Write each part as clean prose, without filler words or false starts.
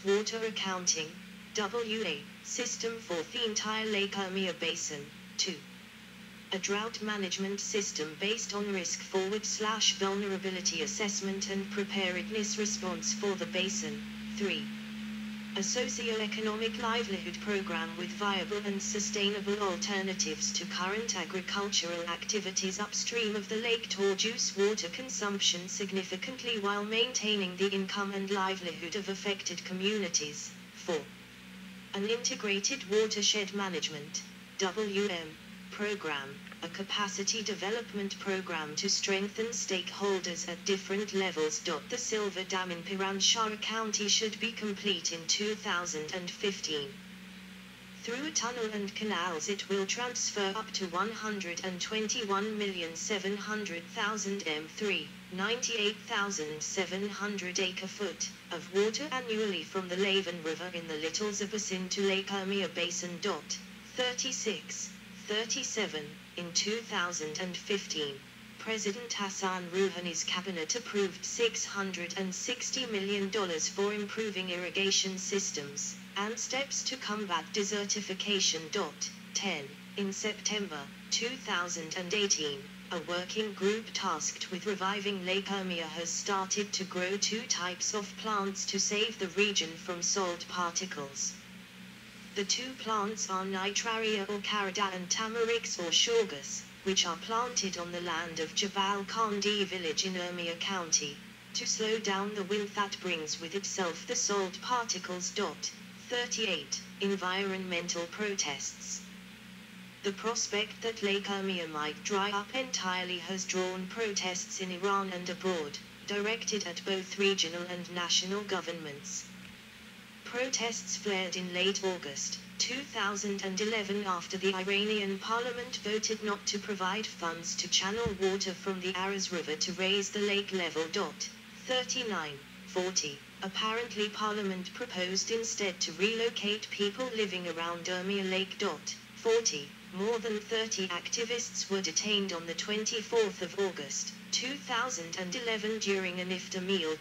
Water Accounting WA System for the entire Lake Urmia Basin. 2. A drought management system based on risk-forward/vulnerability assessment and preparedness response for the basin. 3. A socio-economic livelihood program with viable and sustainable alternatives to current agricultural activities upstream of the lake to reduce water consumption significantly while maintaining the income and livelihood of affected communities. 4. An integrated watershed management WM program, a capacity development program to strengthen stakeholders at different levels. The Silver Dam in Piranshara County should be complete in 2015. Through a tunnel and canals it will transfer up to 121,700,000 m3, 98,700 acre-foot, of water annually from the Laven River in the Little Basin to Lake Urmia Basin. 37. In 2015, President Hassan Rouhani's cabinet approved $660 million for improving irrigation systems and steps to combat desertification. 10. In September 2018, a working group tasked with reviving Lake Urmia has started to grow 2 types of plants to save the region from salt particles. The 2 plants are Nitraria or Carida and Tamarix or Shorgus, which are planted on the land of Jabal Khandi village in Urmia County, to slow down the wind that brings with itself the salt particles. 38. Environmental protests. The prospect that Lake Urmia might dry up entirely has drawn protests in Iran and abroad, directed at both regional and national governments. Protests flared in late August 2011 after the Iranian parliament voted not to provide funds to channel water from the Aras River to raise the lake level. 39-40. Apparently parliament proposed instead to relocate people living around Urmia Lake. 40. More than 30 activists were detained on the 24th of August 2011 during an iftar meal.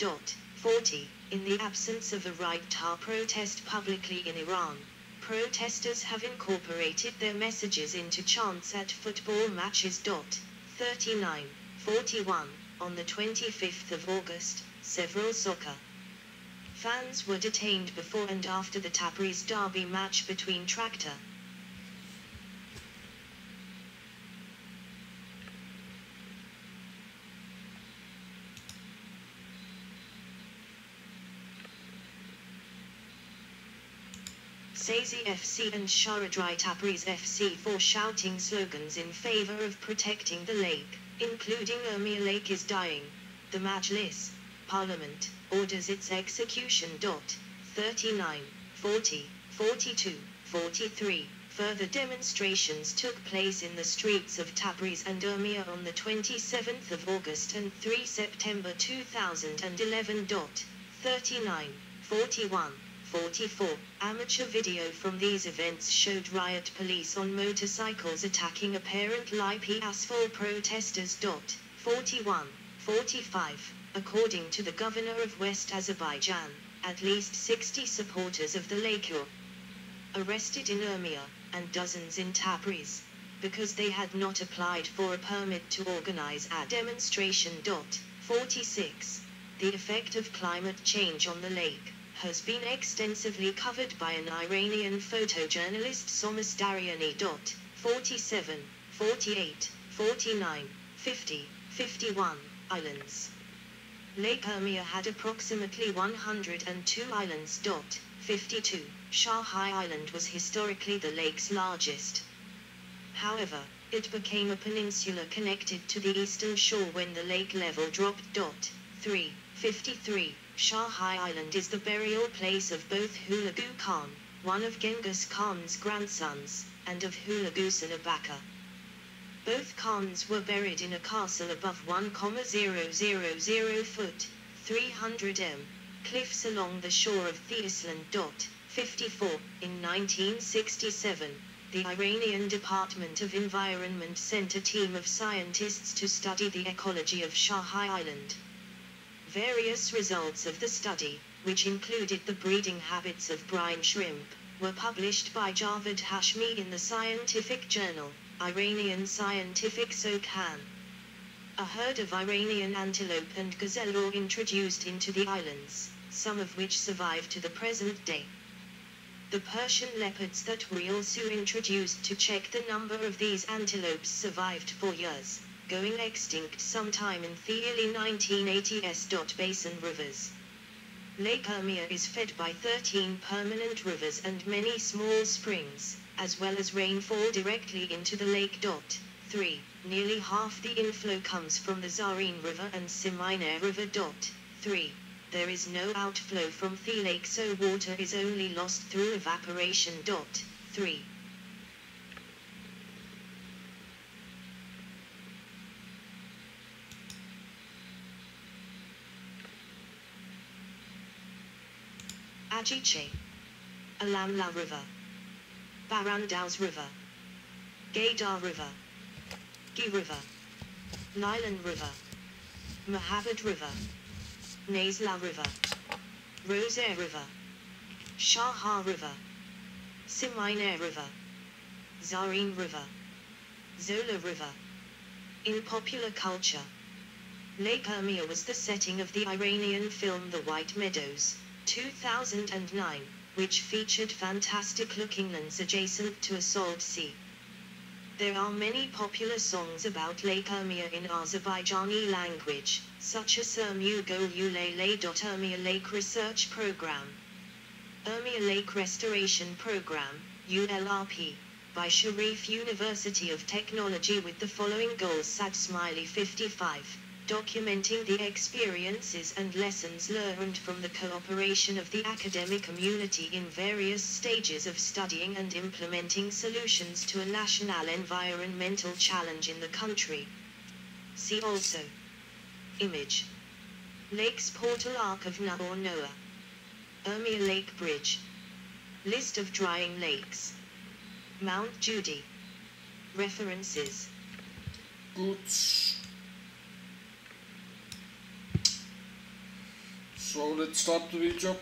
40. In the absence of a right to protest publicly in Iran, protesters have incorporated their messages into chants at football matches. 39-41. On the 25th of August, several soccer fans were detained before and after the Tabriz derby match between Tractor Sazi FC and Sharadrai Tabriz FC for shouting slogans in favor of protecting the lake, including Urmia Lake is dying. The Majlis, Parliament, orders its execution. 39-40, 42, 43. Further demonstrations took place in the streets of Tabriz and Urmia on the 27th of August and 3 September 2011. 39, 41, 44. Amateur video from these events showed riot police on motorcycles attacking apparently peaceful protesters. 41, 45. According to the governor of West Azerbaijan, at least 60 supporters of the lake were arrested in Urmia, and dozens in Tabriz, because they had not applied for a permit to organize a demonstration. 46. The effect of climate change on the lake has been extensively covered by an Iranian photojournalist Somas Dariani. 47, 48, 49, 50, 51. Islands. Lake Urmia had approximately 102 islands. 52. Shahai Island was historically the lake's largest. However, it became a peninsula connected to the eastern shore when the lake level dropped. 3. 53. Shahai Island is the burial place of both Hulagu Khan, one of Genghis Khan's grandsons, and of Hulagu Sanabaka. Both Khans were buried in a castle above 1,000 foot, 300 m, cliffs along the shore of Theisland. 54. In 1967, the Iranian Department of Environment sent a team of scientists to study the ecology of Shahai Island. Various results of the study which included the breeding habits of brine shrimp, were published by Javed Hashmi in the scientific journal, Iranian Scientific Sokhan. A herd of Iranian antelope and gazelle were introduced into the islands, some of which survive to the present day. The Persian leopards that were also introduced to check the number of these antelopes survived for years, going extinct sometime in the early 1980s. Basin rivers. Lake Urmia is fed by 13 permanent rivers and many small springs, as well as rainfall directly into the lake. 3. Nearly half the inflow comes from the Zareen River and Siminer River. 3. There is no outflow from the lake, so water is only lost through evaporation. 3. Ajiche, Alamla River, Barandaus River, Gaydar River, Gi River, Nilan River, Mahabad River, Nazla River, Rosaire River, Shaha River, Siminer River, Zareen River, Zola River. In popular culture, Lake Urmia was the setting of the Iranian film The White Meadows, 2009, which featured fantastic-looking lands adjacent to a salt sea. There are many popular songs about Lake Urmia in Azerbaijani language, such as Urmia Golulele. Urmia Lake Research Program, Urmia Lake Restoration Program, ULRP, by Sharif University of Technology with the following goals. Sad Smiley 55. Documenting the experiences and lessons learned from the cooperation of the academic community in various stages of studying and implementing solutions to a national environmental challenge in the country. See also. Image. Lakes Portal Arc of Noah. Urmia Lake Bridge. List of drying lakes. Mount Judy. References. Good. So let's start the video.